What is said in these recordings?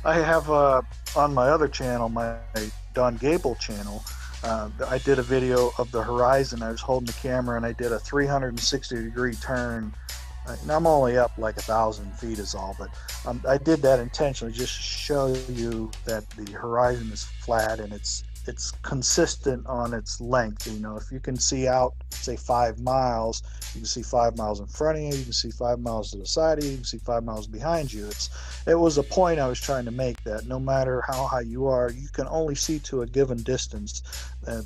I have on my other channel, my Don Gable channel. I did a video of the horizon. I was holding the camera and I did a 360-degree turn. And I'm only up like 1,000 feet is all, but I did that intentionally just to show you that the horizon is flat and it's consistent on its length. You know, if you can see out, say 5 miles, you can see 5 miles in front of you, you can see 5 miles to the side of you, you can see 5 miles behind you. It was a point I was trying to make, that no matter how high you are, you can only see to a given distance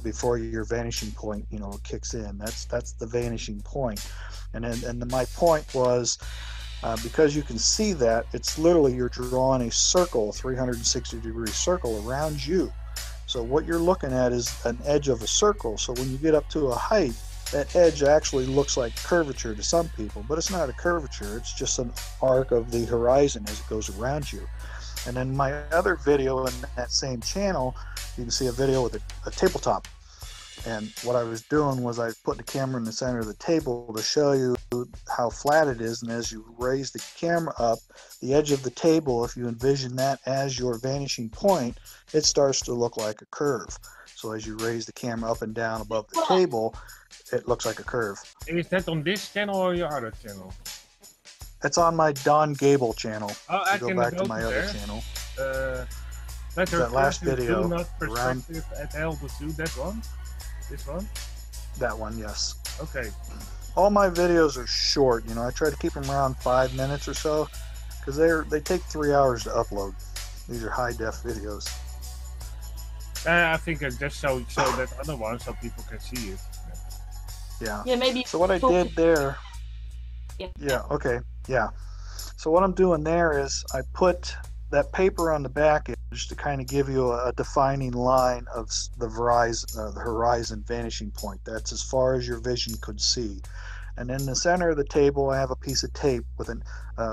before your vanishing point, you know, kicks in. That's the vanishing point. My point was, because you can see that, it's literally you're drawing a circle, 360-degree circle around you. So what you're looking at is an edge of a circle. So when you get up to a height, that edge actually looks like curvature to some people, but it's not a curvature. It's just an arc of the horizon as it goes around you. And then my other video in that same channel, you can see a video with a tabletop. And what I was doing was I was putting the camera in the center of the table to show you how flat it is. And as you raise the camera up, the edge of the table, if you envision that as your vanishing point, it starts to look like a curve. So as you raise the camera up and down above the table, it looks like a curve. Is that on this channel or your other channel? It's on my Don Gable channel. Oh, I go can back go to my there. other channel. That last video, do not perspective at altitude. That one? This one? That one, yes. Okay. All my videos are short. You know, I try to keep them around 5 minutes or so, because they take 3 hours to upload. These are high def videos. I think I just show that other one so people can see it. Yeah. Yeah, maybe. So what I did there. Yeah. Okay. Yeah. So what I'm doing there is I put that paper on the back edge to kind of give you a defining line of the horizon vanishing point. That's as far as your vision could see. And in the center of the table, I have a piece of tape with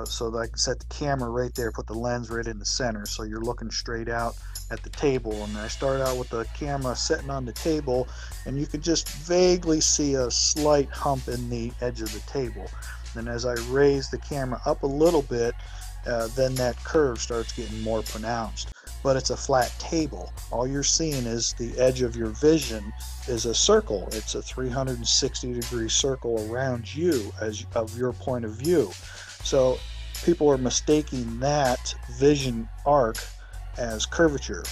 so that I can set the camera right there, put the lens right in the center, so you're looking straight out at the table. And I start out with the camera sitting on the table, and you can just vaguely see a slight hump in the edge of the table. And as I raise the camera up a little bit, then that curve starts getting more pronounced. But it's a flat table. All you're seeing is the edge of your vision is a circle. It's a 360-degree circle around you of your point of view. So people are mistaking that vision arc as curvature,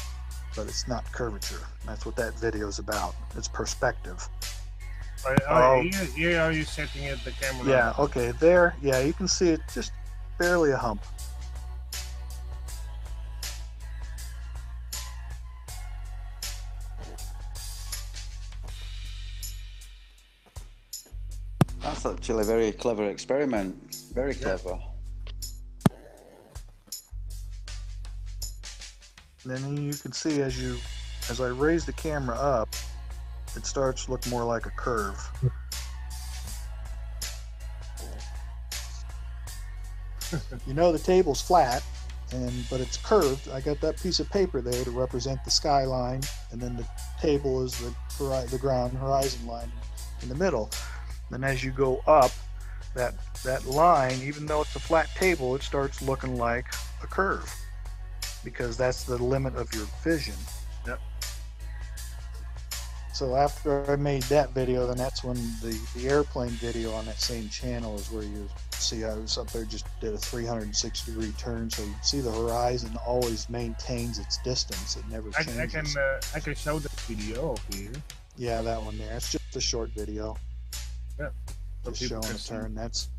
but it's not curvature. That's what that video is about. It's perspective. Here are you setting it, the camera? Yeah, okay, there. Yeah, you can see it, just barely a hump. That's actually a very clever experiment. Very clever. And then you can see as I raise the camera up, it starts to look more like a curve. You know the table's flat, but it's curved. I got that piece of paper there to represent the skyline, and then the table is the ground horizon line in the middle. And as you go up, that line, even though it's a flat table, it starts looking like a curve, because that's the limit of your vision. Yep. So after I made that video, then that's when the airplane video on that same channel is where you see I was up there, just did a 360-degree turn, so you can see the horizon always maintains its distance. It never changes. I can show the video over here. Yeah, that one there. It's just a short video. Yeah. Just showing a turn. That's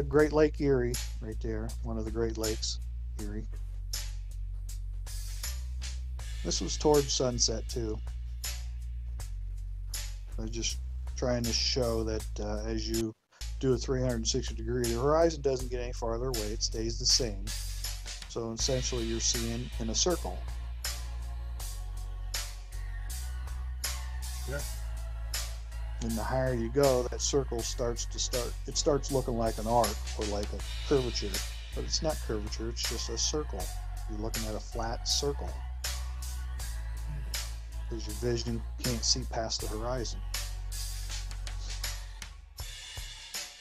Great Lake Erie right there. One of the Great Lakes, Erie. This was towards sunset too. I was just trying to show that as you do a 360-degree, the horizon doesn't get any farther away. It stays the same. So essentially you're seeing in a circle. Yeah. And the higher you go, that circle starts looking like an arc or like a curvature. But it's not curvature, it's just a circle. You're looking at a flat circle, because your vision can't see past the horizon.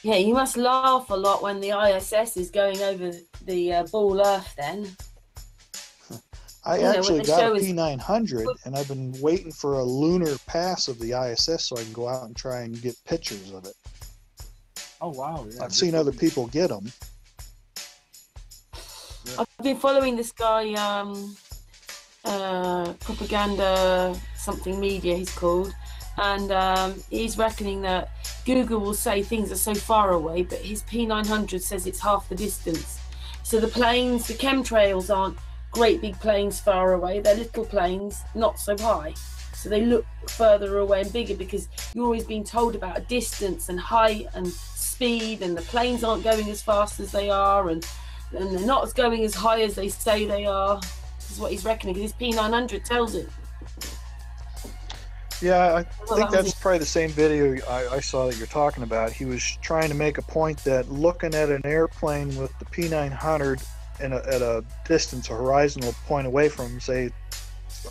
Yeah, you must laugh a lot when the ISS is going over the ball Earth then. I You know, when actually they got show a us. P900, and I've been waiting for a lunar pass of the ISS so I can go out and try and get pictures of it. Oh wow! Yeah, I've seen other people get them. I've been following this guy, propaganda something media he's called, and he's reckoning that Google will say things are so far away, but his P900 says it's half the distance. So the planes, the chemtrails aren't great big planes far away, they're little planes not so high, so they look further away and bigger because you're always being told about distance and height and speed, and the planes aren't going as fast as they are, and they're not going as high as they say they are. This is what he's reckoning, because his P900 tells it. Yeah, I Well, think that was that's probably the same video I saw that you're talking about. He was trying to make a point that looking at an airplane with the P900 at a distance, a horizontal point away from, say,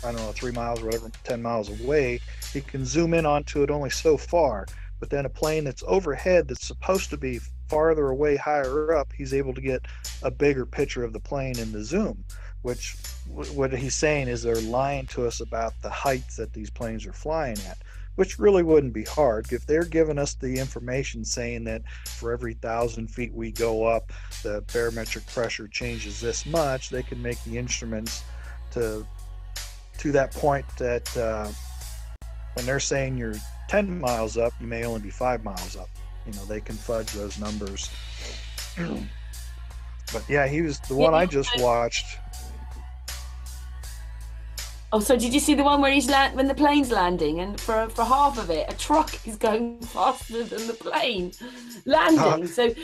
I don't know, 3 miles or whatever, 10 miles away, he can zoom in onto it only so far. But then a plane that's overhead that's supposed to be farther away, higher up, he's able to get a bigger picture of the plane in the zoom, which what he's saying is they're lying to us about the heights that these planes are flying at, which really wouldn't be hard. If they're giving us the information saying that for every 1,000 feet we go up, the barometric pressure changes this much, they can make the instruments to that point that when they're saying you're 10 miles up, you may only be 5 miles up. You know, they can fudge those numbers. But yeah, he was the one I just watched. Oh, so did you see the one where when the plane's landing, and for half of it, a truck is going faster than the plane landing? So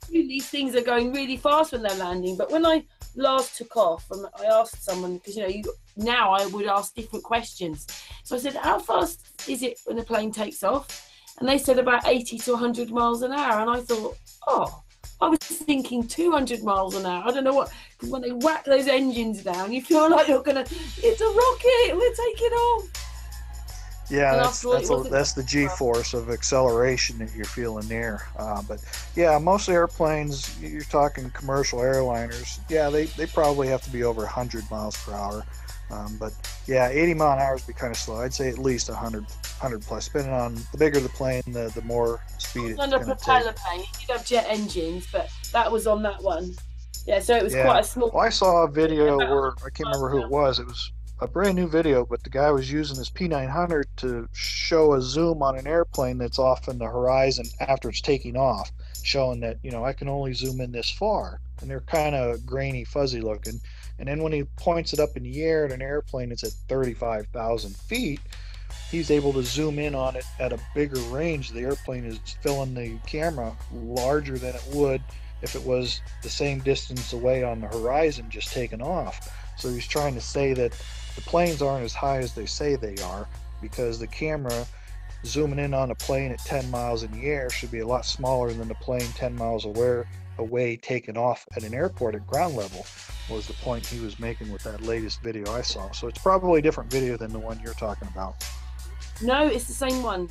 these things are going really fast when they're landing. But when I last took off, and I asked someone, because now I would ask different questions. So I said, "How fast is it when the plane takes off?" And they said about 80 to 100 miles an hour. And I thought, I was thinking 200 miles an hour. I don't know what, because when they whack those engines down, you feel like it's a rocket, we're taking off. Yeah, that's the G-force of acceleration that you're feeling there. But yeah, most airplanes, you're talking commercial airliners, yeah, they probably have to be over 100 miles per hour. But yeah, 80 mile an hour would be kind of slow. I'd say at least 100 plus. Depending on the bigger the plane, the more speed it's on a going to propeller take. plane, it did have jet engines, but that was on that one. Yeah, so it was quite a small. Well, I saw a video where I can't remember who it was. It was a brand new video, but the guy was using his P900 to show a zoom on an airplane that's off in the horizon after it's taking off, showing that, I can only zoom in this far, and they're kind of grainy, fuzzy looking. And then when he points it up in the air at an airplane that's at 35,000 feet, he's able to zoom in on it at a bigger range. The airplane is filling the camera larger than it would if it was the same distance away on the horizon just taking off. So he's trying to say that the planes aren't as high as they say they are, because the camera zooming in on a plane at 10 miles in the air should be a lot smaller than the plane 10 miles away taking off at an airport at ground level, was the point he was making with that latest video I saw. So it's probably a different video than the one you're talking about. No, it's the same one.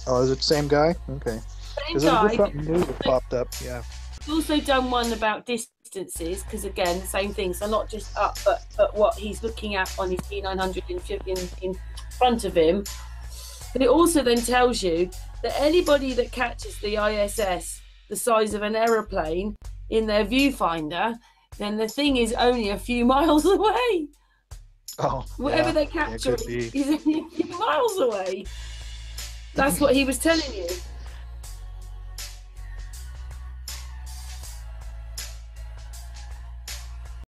Oh, is it the same guy? Okay. Same Is there guy. something new that popped up? Yeah. He's also done one about distances, because again, the same thing. So not just up, but what he's looking at on his P900 in front of him. But it also then tells you that anybody that catches the ISS the size of an aeroplane in their viewfinder, then the thing is only a few miles away. Oh, Whatever yeah, they capture it could be. is only a few miles away. That's what he was telling you.